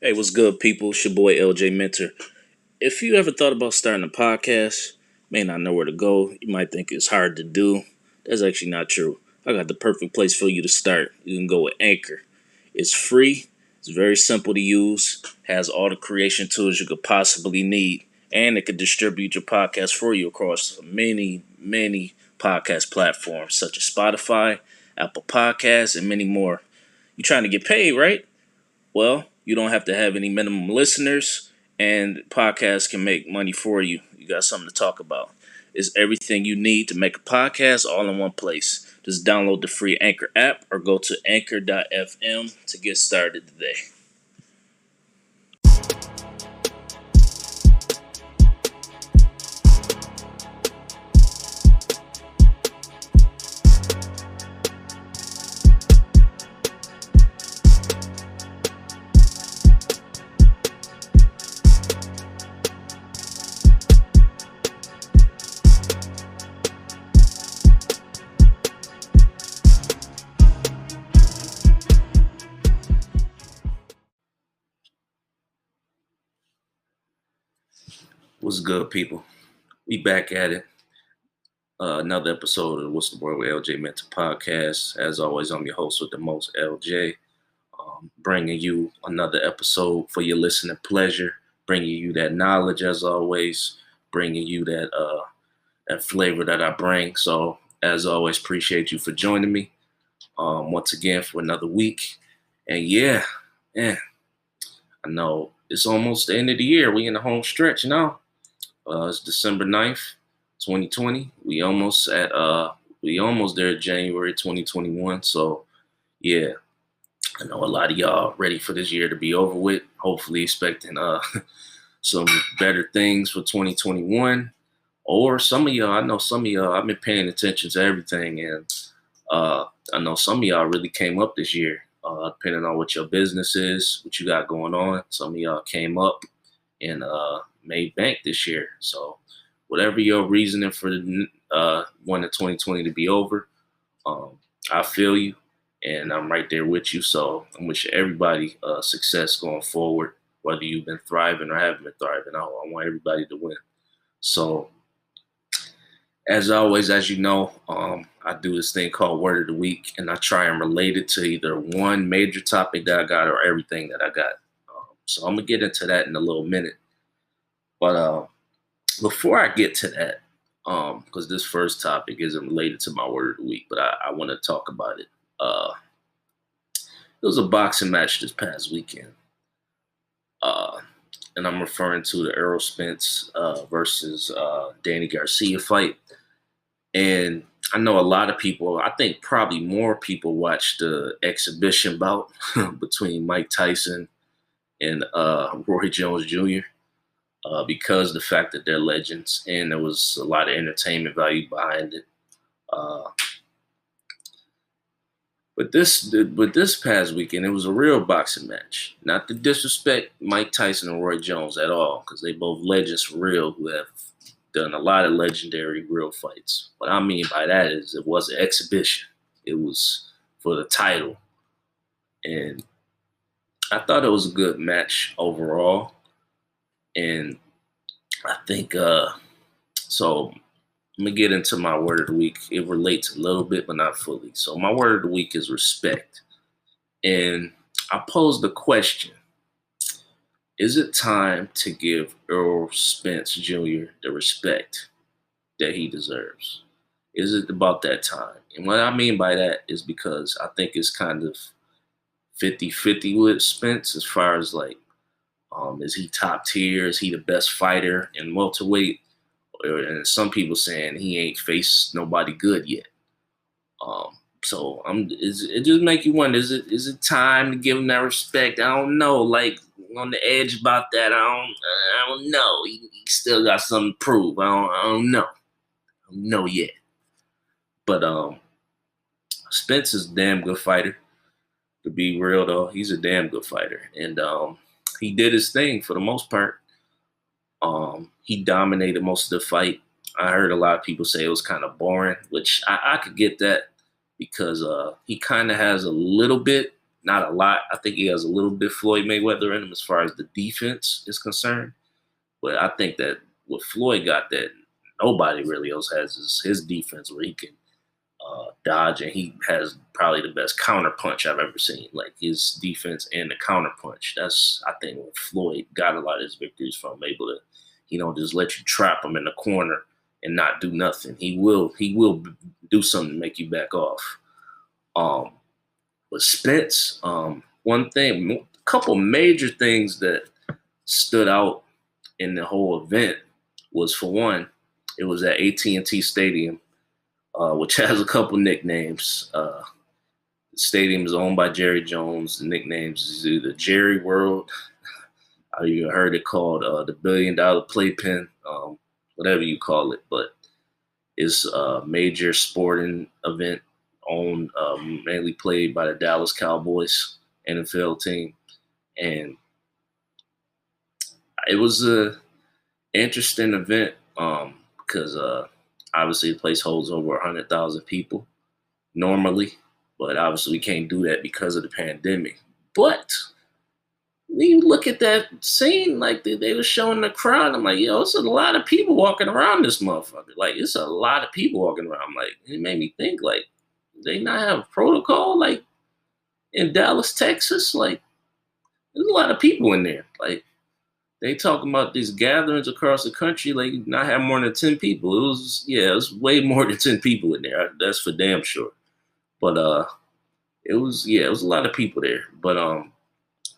Hey, what's good, people? It's your boy LJ Mentor. If you ever thought about starting a podcast, may not know where to go, you might think it's hard to do. That's actually not true. I got the perfect place for you to start. You can go with Anchor. It's free, it's very simple to use, has all the creation tools you could possibly need, and it can distribute your podcast for you across many podcast platforms such as Spotify, Apple Podcasts, and many more. You trying to get paid, right? Well, you don't have to have any minimum listeners, and podcasts can make money for you. You got something to talk about. It's everything you need to make a podcast all in one place. Just download the free Anchor app or go to anchor.fm to get started today. What's good, people? We back at it. Another episode of What's the Word with LJ Mental Podcast. As always, I'm your host with the most, LJ. Bringing you another episode for your listening pleasure. Bringing you that knowledge, as always. Bringing you that flavor that I bring. So, as always, appreciate you for joining me once again for another week. And yeah, I know it's almost the end of the year. We in the home stretch now. It's December 9th, 2020. We almost there January 2021. So yeah, I know a lot of y'all ready for this year to be over with. Hopefully expecting some better things for 2021. Or some of y'all, I know some of y'all, I've been paying attention to everything, and I know some of y'all really came up this year. Depending on what your business is, what you got going on. Some of y'all came up and made bank this year. So whatever your reasoning for the one of 2020 to be over, I feel you, and I'm right there with you. So I'm wishing everybody success going forward, whether you've been thriving or haven't been thriving. I want everybody to win. So as always, as you know, I do this thing called Word of the Week, and I try and relate it to either one major topic that I got or everything that I got. So I'm going to get into that in a little minute. But before I get to that, because this first topic isn't related to my Word of the Week, but I want to talk about it. There was a boxing match this past weekend. And I'm referring to the Errol Spence versus Danny Garcia fight. And I know a lot of people, I think probably more people watched the exhibition bout between Mike Tyson and Roy Jones Jr. Because the fact that they're legends, and there was a lot of entertainment value behind it. But this past weekend, it was a real boxing match. Not to disrespect Mike Tyson and Roy Jones at all, because they both legends for real who have done a lot of legendary real fights. What I mean by that is it was an exhibition. It was for the title. And I thought it was a good match overall. And I think, so let me get into my word of the week. It relates a little bit, but not fully. So my word of the week is respect. And I posed the question, is it time to give Errol Spence Jr. the respect that he deserves? Is it about that time? And what I mean by that is because I think it's kind of 50-50 with Spence as far as like, is he top tier? Is he the best fighter in welterweight? And some people saying he ain't faced nobody good yet. So it just make you wonder, is it time to give him that respect? I don't know. Like on the edge about that. I don't know. He still got something to prove. I don't know. I don't know yet. But Spence is a damn good fighter. To be real though, he's a damn good fighter. And he did his thing for the most part. He dominated most of the fight. I heard a lot of people say it was kind of boring, which I could get that because he kind of has a little bit not a lot. I think he has a little bit Floyd Mayweather in him as far as the defense is concerned. But I think that what Floyd got that nobody really else has is his defense, where he can dodge, and he has probably the best counter punch I've ever seen. Like his defense and the counter punch. That's, I think, what Floyd got a lot of his victories from. Able to, don't just let you trap him in the corner and not do nothing. He will do something to make you back off. But Spence, one thing, a couple major things that stood out in the whole event was, for one, it was at AT&T Stadium, which has a couple nicknames. The stadium is owned by Jerry Jones. The nicknames is either Jerry World. I even heard it called the $1 Billion Playpen, whatever you call it. But it's a major sporting event owned, mainly played by the Dallas Cowboys NFL team. And it was a interesting event because obviously the place holds over 100,000 people normally, but obviously we can't do that because of the pandemic. But when you look at that scene, like they were showing the crowd, I'm like, yo, it's a lot of people walking around this motherfucker. Like, it's a lot of people walking around. Like, it made me think, like, they not have protocol like in Dallas, Texas? Like, there's a lot of people in there. Like, they talking about these gatherings across the country, like not have more than 10 people. It was way more than 10 people in there. That's for damn sure. But it was a lot of people there. But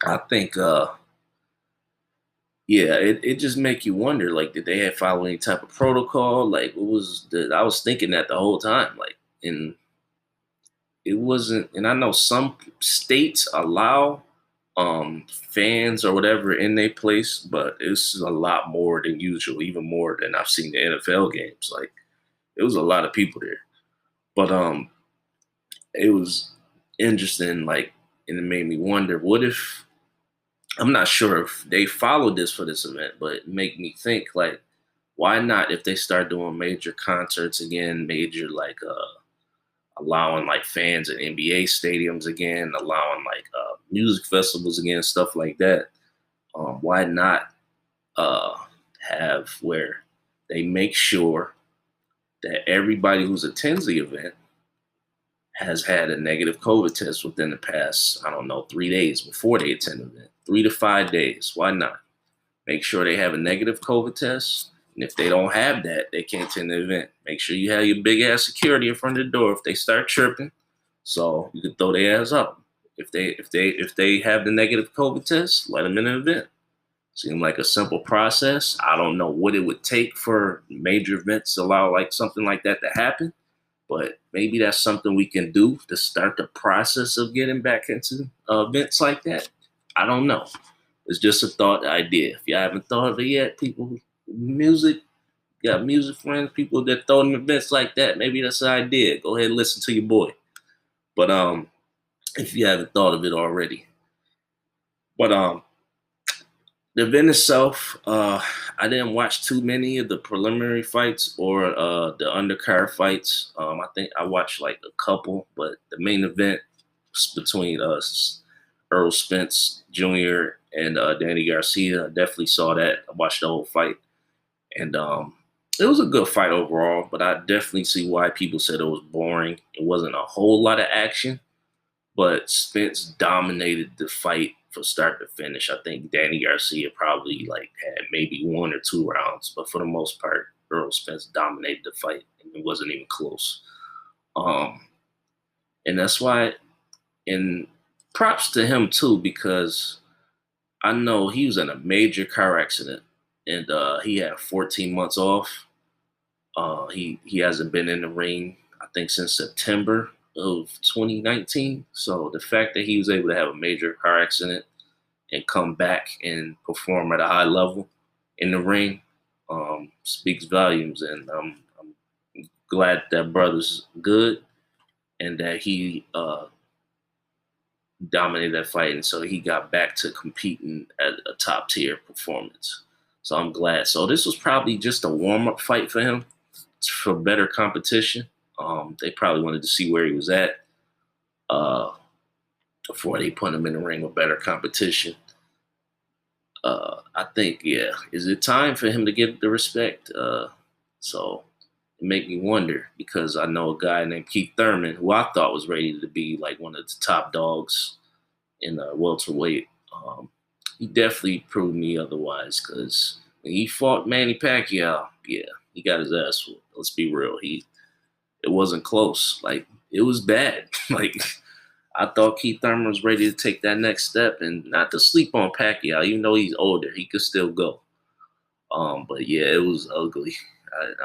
I think it just make you wonder, like, did they have follow any type of protocol? Like, I was thinking that the whole time, like, and it wasn't, and I know some states allow fans or whatever in their place, but it's a lot more than usual, even more than I've seen the NFL games. Like, it was a lot of people there. But it was interesting, like, and it made me wonder, what if, I'm not sure if they followed this for this event, but it made me think, like, why not, if they start doing major concerts again, major, like, allowing like fans in NBA stadiums again, allowing like music festivals again, stuff like that. Why not have where they make sure that everybody who attends the event has had a negative COVID test within the past, 3 days before they attend the event, 3 to 5 days. Why not? Make sure they have a negative COVID test. And if they don't have that, they can't attend the event. Make sure you have your big ass security in front of the door if they start tripping, so you can throw their ass up. If they have the negative COVID test, let them in the event. Seems like a simple process. I don't know what it would take for major events to allow like something like that to happen, but maybe that's something we can do to start the process of getting back into events like that. I don't know. It's just a thought idea. If you haven't thought of it yet, people, got music friends, people that throw them events like that, maybe that's an idea. Go ahead and listen to your boy. But if you haven't thought of it already. But the event itself, I didn't watch too many of the preliminary fights or the undercard fights. I think I watched like a couple, but the main event was between Errol Spence Jr. and Danny Garcia. I definitely saw that. I watched the whole fight. And it was a good fight overall, but I definitely see why people said it was boring. It wasn't a whole lot of action, but Spence dominated the fight from start to finish. I think Danny Garcia probably like had maybe 1 or 2 rounds, but for the most part, Errol Spence dominated the fight, and it wasn't even close. And that's why, and props to him too, because I know he was in a major car accident, and he had 14 months off. He hasn't been in the ring, I think, since September of 2019. So the fact that he was able to have a major car accident and come back and perform at a high level in the ring speaks volumes. And I'm glad that brother's good and that he dominated that fight. And so he got back to competing at a top tier performance. So I'm glad. So this was probably just a warm-up fight for him for better competition. They probably wanted to see where he was at. before they put him in the ring with better competition. I think, yeah, is it time for him to get the respect? So it make me wonder because I know a guy named Keith Thurman who I thought was ready to be like one of the top dogs in welterweight. He definitely proved me otherwise because when he fought Manny Pacquiao, yeah, he got his ass whooped. Let's be real. It wasn't close. Like it was bad. Like I thought Keith Thurman was ready to take that next step and not to sleep on Pacquiao, even though he's older, he could still go. But yeah, it was ugly.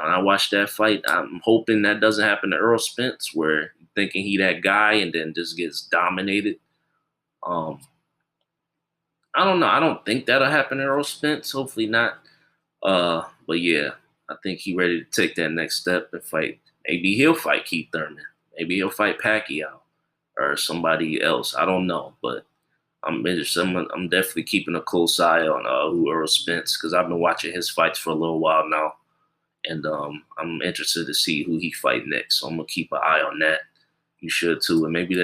When I watched that fight, I'm hoping that doesn't happen to Errol Spence, where thinking he that guy and then just gets dominated. Um, I don't know. I don't think that'll happen to Errol Spence. Hopefully not. But yeah, I think he ready to take that next step and fight. Maybe he'll fight Keith Thurman. Maybe he'll fight Pacquiao or somebody else. I don't know, but I'm interested. I'm definitely keeping a close eye on who Errol Spence because I've been watching his fights for a little while now, and I'm interested to see who he fight next. So I'm gonna keep an eye on that. You should too, and maybe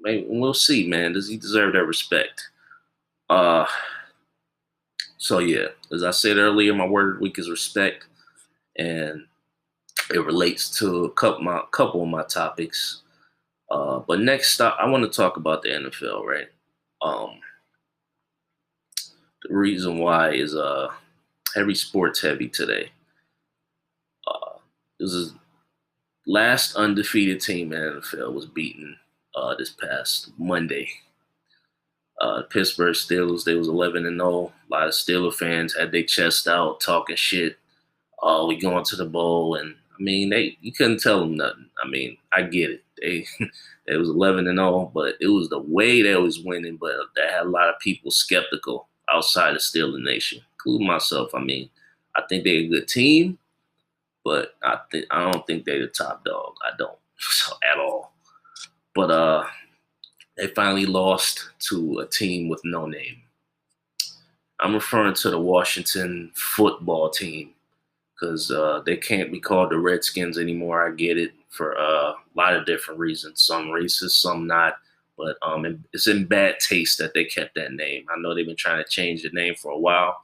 maybe we'll see, man. Does he deserve that respect? Uh, so yeah, as I said earlier, my word of the week is respect, and it relates to a couple of my topics. But next, I want to talk about the NFL, right? Um, the reason why is heavy sports heavy today. This is last undefeated team in the NFL was beaten this past Monday. Pittsburgh Steelers, they was 11-0. A lot of Steeler fans had their chest out, talking shit. Oh, we going to the bowl, and I mean, you couldn't tell them nothing. I mean, I get it. They was 11-0, but it was the way they was winning. But that had a lot of people skeptical outside of Steeler Nation, including myself. I mean, I think they're a good team, but I don't think they're the top dog. I don't so, at all. But they finally lost to a team with no name. I'm referring to the Washington football team because they can't be called the Redskins anymore. I get it for a lot of different reasons. Some racist, some not. But it's in bad taste that they kept that name. I know they've been trying to change the name for a while,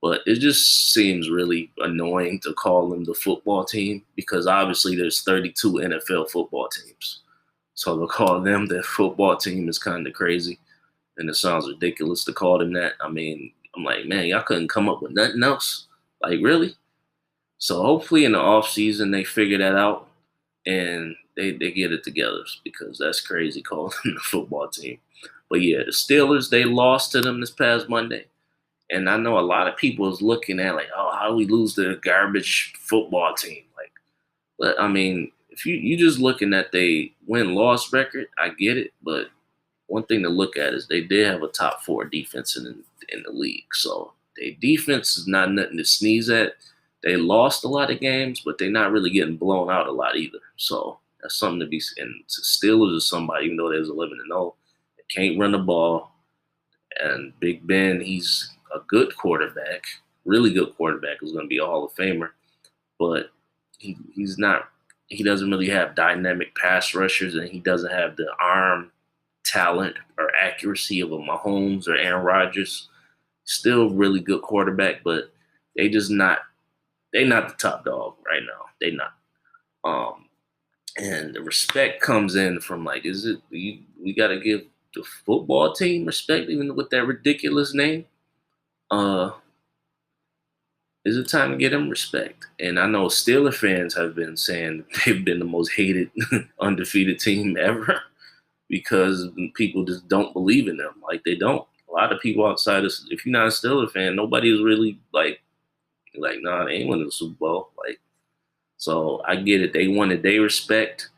but it just seems really annoying to call them the football team because obviously there's 32 NFL football teams. So to call them the football team is kind of crazy. And it sounds ridiculous to call them that. I mean, I'm like, man, y'all couldn't come up with nothing else? Like, really? So hopefully in the off season they figure that out and they get it together because that's crazy calling them the football team. But yeah, the Steelers, they lost to them this past Monday. And I know a lot of people is looking at like, oh, how do we lose to a garbage football team? Like, but I mean, if you just looking at they win-loss record, I get it. But one thing to look at is they did have a top 4 defense in the league. So their defense is not nothing to sneeze at. They lost a lot of games, but they're not really getting blown out a lot either. So that's something to be. And Steelers is somebody, even though there's 11-0, they can't run the ball. And Big Ben, he's a good quarterback, really good quarterback, who's going to be a Hall of Famer. But he's not. He doesn't really have dynamic pass rushers, and he doesn't have the arm talent or accuracy of a Mahomes or Aaron Rodgers. Still really good quarterback, but they just not. They not the top dog right now. They not. And the respect comes in from like, is it we got to give the football team respect even with that ridiculous name? Uh, is it time to get them respect? And I know Steeler fans have been saying they've been the most hated undefeated team ever because people just don't believe in them. Like they don't. A lot of people outside of, if you're not a Steeler fan, nobody is really like, nah, they ain't winning the Super Bowl. Like, so I get it. They wanted their respect.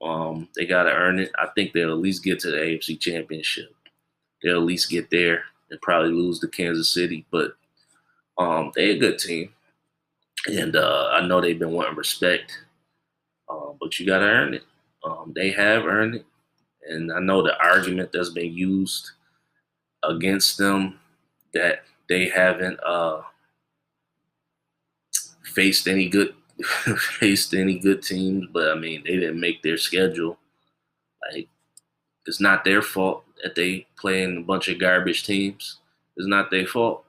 They gotta earn it. I think they'll at least get to the AFC Championship. They'll at least get there and probably lose to Kansas City, but they're a good team, and I know they've been wanting respect, but you gotta earn it. They have earned it, and I know the argument that's been used against them that they haven't faced any good faced any good teams, but I mean they didn't make their schedule. Like It's not their fault that they playing a bunch of garbage teams. It's not their fault.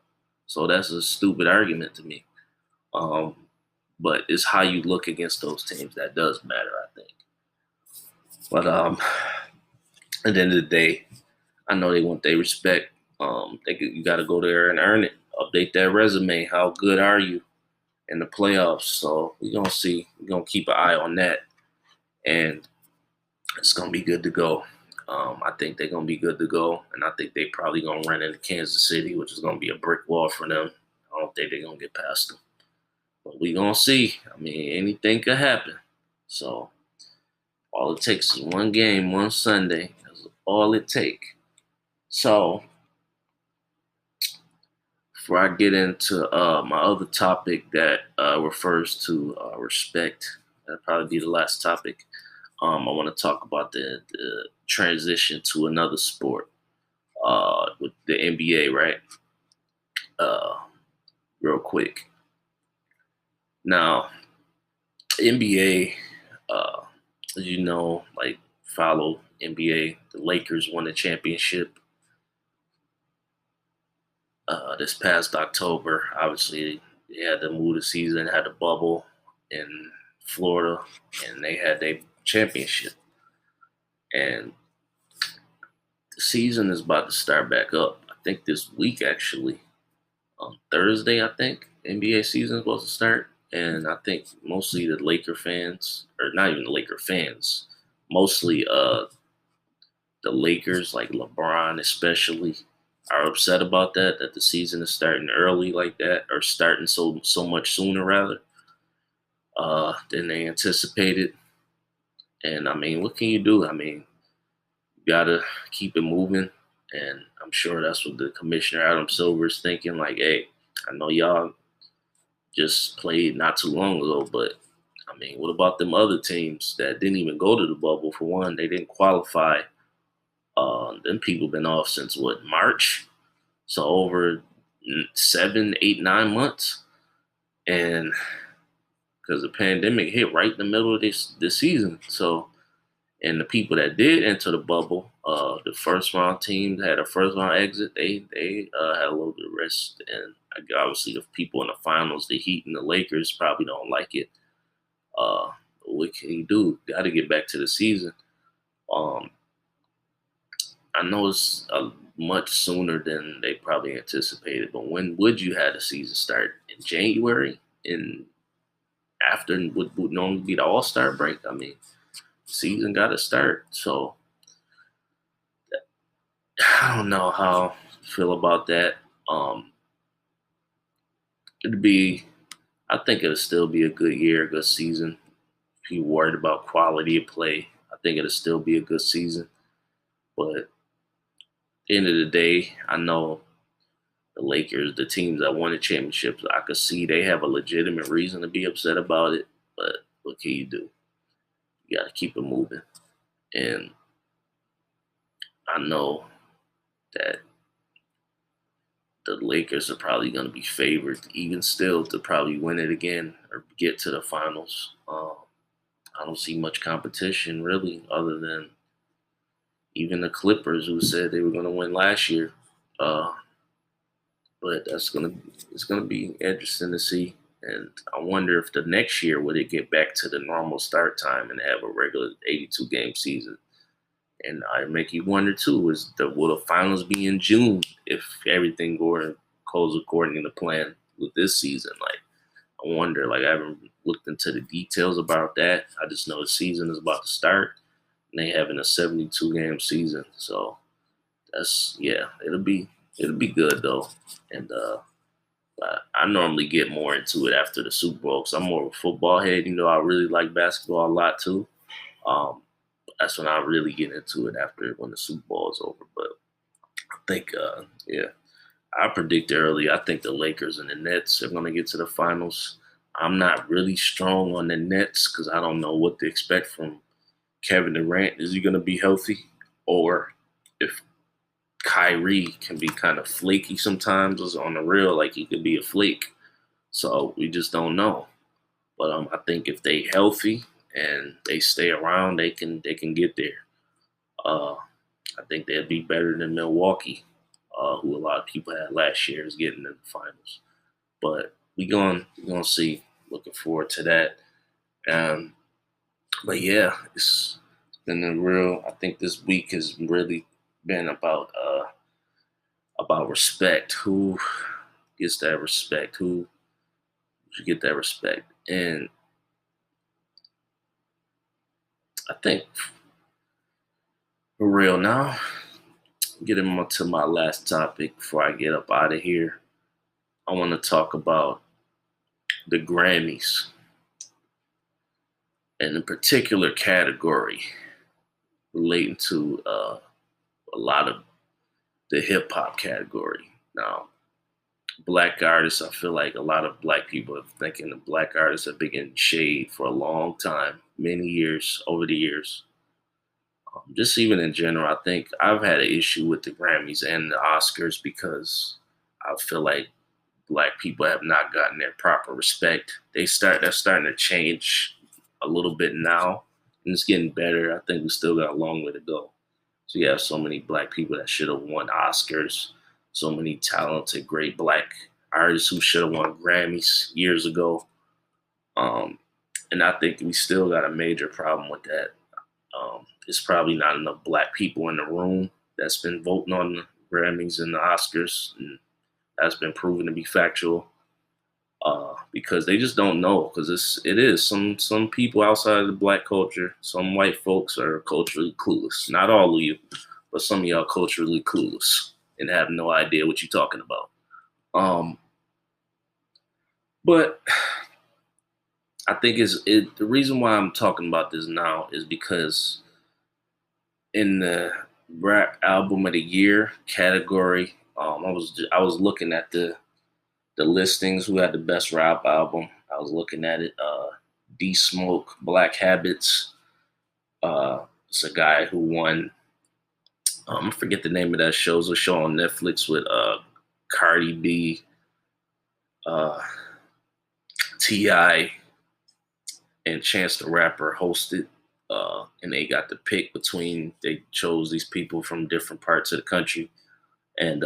So that's a stupid argument to me. Um, but it's how you look against those teams that does matter, I think. But at the end of the day, I know they want their respect. You got to go there and earn it. Update that resume. How good are you in the playoffs? So we're gonna see. We're gonna keep an eye on that, and it's gonna be good to go. I think they're gonna be good to go, and I think they probably gonna run into Kansas City, which is gonna be a brick wall for them. I don't think they're gonna get past them, but we gonna see. I mean, anything could happen. So all it takes is one game, one Sunday. That's all it takes. So before I get into my other topic that refers to respect, that'll probably be the last topic. I want to talk about the transition to another sport with the NBA, right? Uh, Real quick. Now, NBA, as you know, like follow NBA, the Lakers won the championship this past October. Obviously, they had to move the season, had a bubble in Florida, and they had their championship. And the season is about to start back up. I think this week, actually, on Thursday, I think NBA season is supposed to start. And I think mostly the Laker fans, or not even the Laker fans, mostly the Lakers, like LeBron especially, are upset about that the season is starting early like that, or starting so much sooner rather than they anticipated. And I mean, what can you do? I mean, you gotta keep it moving. And I'm sure that's what the commissioner Adam Silver is thinking. Like, hey, I know y'all just played not too long ago, but I mean, what about them other teams that didn't even go to the bubble? For one, they didn't qualify. Them people been off since what, March? So over 7, 8, 9 months, and because the pandemic hit right in the middle of this season. So, and the people that did enter the bubble, the first round teams had a first round exit. They had a little bit of rest, and obviously the people in the finals, the Heat and the Lakers, probably don't like it. What can you do? Got to get back to the season. Um, I know it's much sooner than they probably anticipated, but when would you have the season start? In January? In after would normally be the All-Star break? I mean, season got to start. So I don't know how I feel about that. Um, it'd be, I think it'll still be a good year, a good season. If you're worried about quality of play, I think it'll still be a good season. But at the end of the day, I know the Lakers, the teams that won the championships, I could see they have a legitimate reason to be upset about it. But what can you do? You got to keep it moving. And I know that the Lakers are probably going to be favored, even still, to probably win it again or get to the finals. I don't see much competition really, other than even the Clippers, who said they were going to win last year. But it's gonna be interesting to see. And I wonder if the next year would it get back to the normal start time and have a regular 82 game season. And I make you wonder too: will the finals be in June if everything goes according to plan with this season? Like, I wonder. Like, I haven't looked into the details about that. I just know the season is about to start, and they having a 72 game season. So it'll be good though. And I normally get more into it after the Super Bowl because I'm more of a football head. I really like basketball a lot too. Um, that's when I really get into it after when the Super Bowl is over. But I think, I predicted early. I think the Lakers and the Nets are going to get to the finals. I'm not really strong on the Nets because I don't know what to expect from Kevin Durant. Is he going to be healthy? Or if Kyrie can be kind of flaky sometimes on the real, like he could be a flake. So we just don't know. But I think if they healthy and they stay around, they can get there. I think they'd be better than Milwaukee, who a lot of people had last year is getting in the finals. But we gonna see. Looking forward to that. Um, but yeah, it's been a real. I think this week has really been about respect. Who gets that respect? Who should get that respect? And I think for real now, getting to my last topic before I get up out of here, I want to talk about the Grammys and a particular category relating to a lot of the hip hop category. Now, black artists, I feel like a lot of black people are thinking the black artists have been getting shade for a long time, many years, over the years. Just even in general, I think I've had an issue with the Grammys and the Oscars because I feel like black people have not gotten their proper respect. That's starting to change a little bit now, and it's getting better. I think we still got a long way to go. So you have so many black people that should have won Oscars, so many talented, great black artists who should have won Grammys years ago. Um, and I think we still got a major problem with that. It's probably not enough black people in the room that's been voting on the Grammys and the Oscars, and that's been proven to be factual. Because they just don't know. Because it is some people outside of the black culture, some white folks are culturally clueless. Not all of you, but some of y'all culturally clueless and have no idea what you're talking about. But I think the reason why I'm talking about this now is because in the rap album of the year category, I was looking at the listings who had the best rap album. I was looking at it. D Smoke, Black Habits. It's a guy who won. I forget the name of that show. It's a show on Netflix with Cardi B, uh, T.I., and Chance the Rapper hosted. And they got to pick between. They chose these people from different parts of the country, and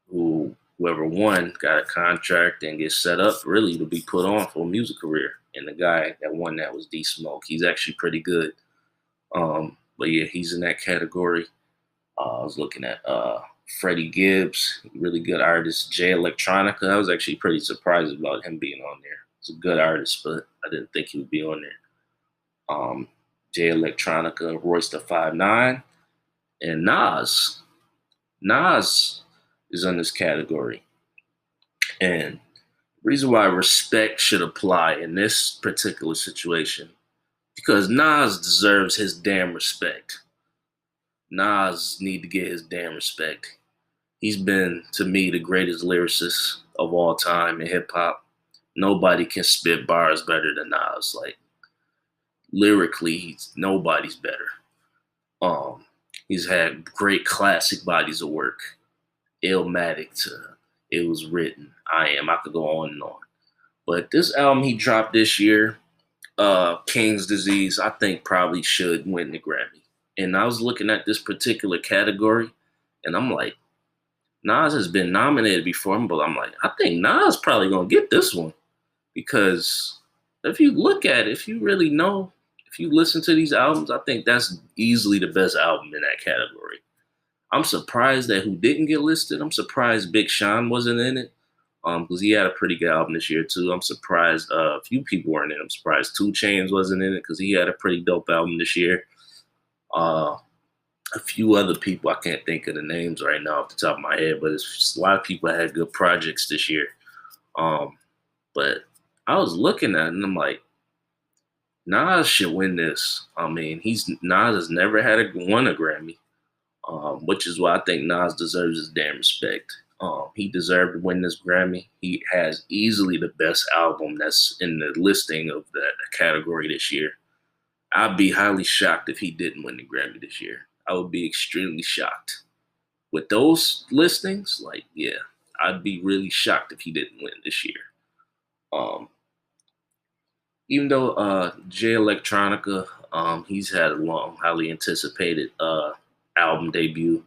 whoever won got a contract and get set up really to be put on for a music career. And the guy that won that was D Smoke. He's actually pretty good. But yeah, he's in that category. I was looking at Freddie Gibbs, really good artist. Jay Electronica. I was actually pretty surprised about him being on there. He's a good artist, but I didn't think he would be on there. Jay Electronica, Royce the 5'9", and Nas. Nas is in this category. And the reason why respect should apply in this particular situation, because Nas deserves his damn respect. Nas need to get his damn respect. He's been, to me, the greatest lyricist of all time in hip hop. Nobody can spit bars better than Nas. Like, lyrically, nobody's better. He's had great classic bodies of work. Illmatic to It Was Written, I Am. I could go on and on. But this album he dropped this year, King's Disease, I think probably should win the Grammy. And I was looking at this particular category, and I'm like, Nas has been nominated before, but I'm like, I think Nas probably gonna get this one. Because if you look at it, if you really know, if you listen to these albums, I think that's easily the best album in that category. I'm surprised that who didn't get listed. I'm surprised Big Sean wasn't in it, because he had a pretty good album this year too. I'm surprised a few people weren't in it. I'm surprised 2 Chainz wasn't in it because he had a pretty dope album this year. A few other people, I can't think of the names right now off the top of my head, but it's a lot of people had good projects this year. But I was looking at it and I'm like, Nas should win this. I mean, Nas has never won a Grammy, which is why I think Nas deserves his damn respect. He deserved to win this Grammy. He has easily the best album that's in the listing of that category this year. I'd be highly shocked if he didn't win the Grammy this year. I would be extremely shocked. With those listings, like, yeah, I'd be really shocked if he didn't win this year. Even though Jay Electronica, he's had a long, highly anticipated album debut.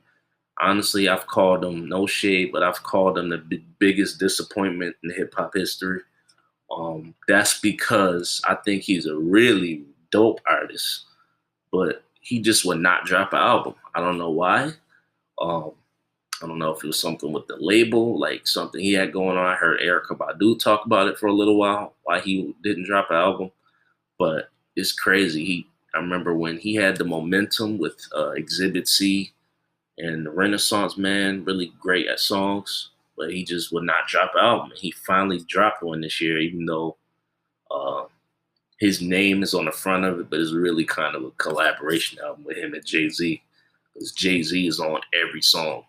Honestly, I've called him, no shade, but I've called him the biggest disappointment in hip hop history. That's because I think he's a really dope artist, but he just would not drop an album. I don't know why. Um, I don't know if it was something with the label, like something he had going on. I heard Erica Badu talk about it for a little while, why he didn't drop an album. But it's crazy. I remember when he had the momentum with Exhibit C and the Renaissance Man, really great at songs, but he just would not drop an album. He finally dropped one this year, even though uh, his name is on the front of it, but it's really kind of a collaboration album with him and Jay-Z, because Jay-Z is on every song.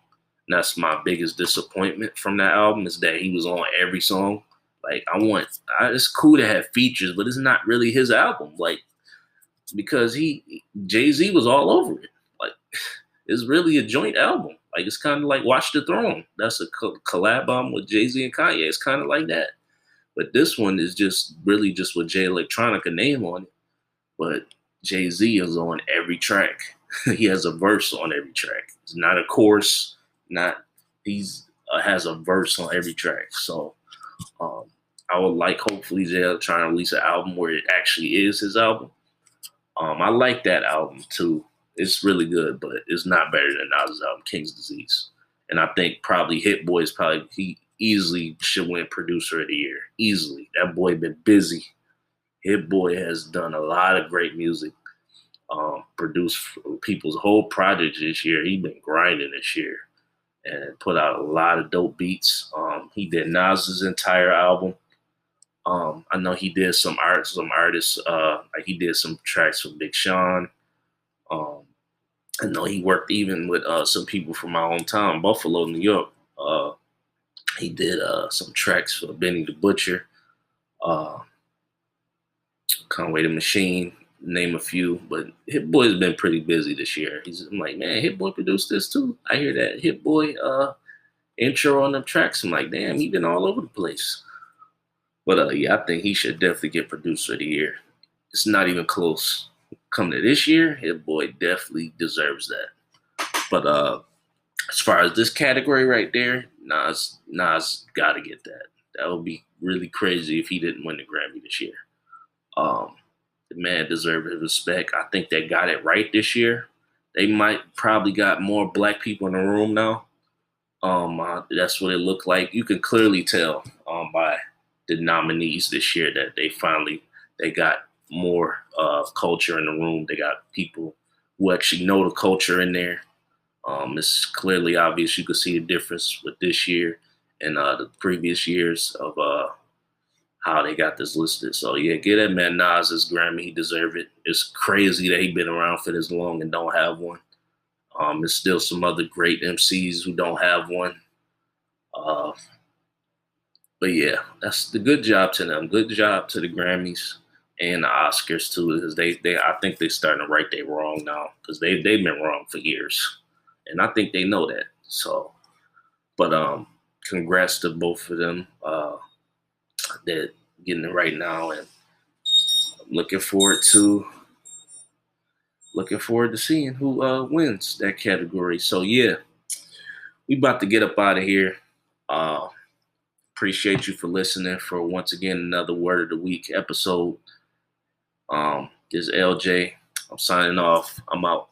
And that's my biggest disappointment from that album, is that he was on every song. Like, it's cool to have features, but it's not really his album. Like, because Jay-Z was all over it. Like, it's really a joint album. Like, it's kind of like Watch the Throne. That's a collab album with Jay-Z and Kanye. It's kind of like that. But this one is just really just with Jay Electronica name on it. But Jay-Z is on every track. He has a verse on every track. It's not a chorus. He's has a verse on every track. So I would like, hopefully, Jay trying to release an album where it actually is his album. I like that album too. It's really good, but it's not better than Nas's album, King's Disease. And I think probably Hit Boy he easily should win Producer of the Year. Easily. That boy been busy. Hit Boy has done a lot of great music. Produced people's whole project this year. He been grinding this year and put out a lot of dope beats. He did Nas's entire album. I know he did some artists, like he did some tracks for Big Sean. I know he worked even with some people from my hometown, Buffalo, New York. He did some tracks for Benny the Butcher, Conway the Machine, name a few. But Hit Boy's been pretty busy this year. I'm like, man, Hit Boy produced this too. I hear that Hit Boy intro on them tracks. I'm like, damn, he been all over the place. But yeah, I think he should definitely get Producer of the Year. It's not even close. Coming to this year, Hit Boy definitely deserves that. But as far as this category right there, Nas got to get that. That would be really crazy if he didn't win the Grammy this year. The man deserves his respect. I think they got it right this year. They might probably got more black people in the room now. That's what it looked like. You can clearly tell by the nominees this year that they got more culture in the room. They got people who actually know the culture in there. It's clearly obvious. You can see the difference with this year and the previous years of how they got this listed. So yeah, give that man Nas his Grammy. He deserves it. It's crazy that he's been around for this long and don't have one. There's still some other great MCs who don't have one. But yeah, that's the good job to them. Good job to the Grammys and the Oscars too, because I think they're starting to right their wrong now, because they've been wrong for years, and I think they know that. So, but congrats to both of them. They're getting it right now, and I'm looking forward to seeing who wins that category. So yeah, we about to get up out of here. Appreciate you for listening for once again another Word of the Week episode. This is LJ. I'm signing off. I'm out.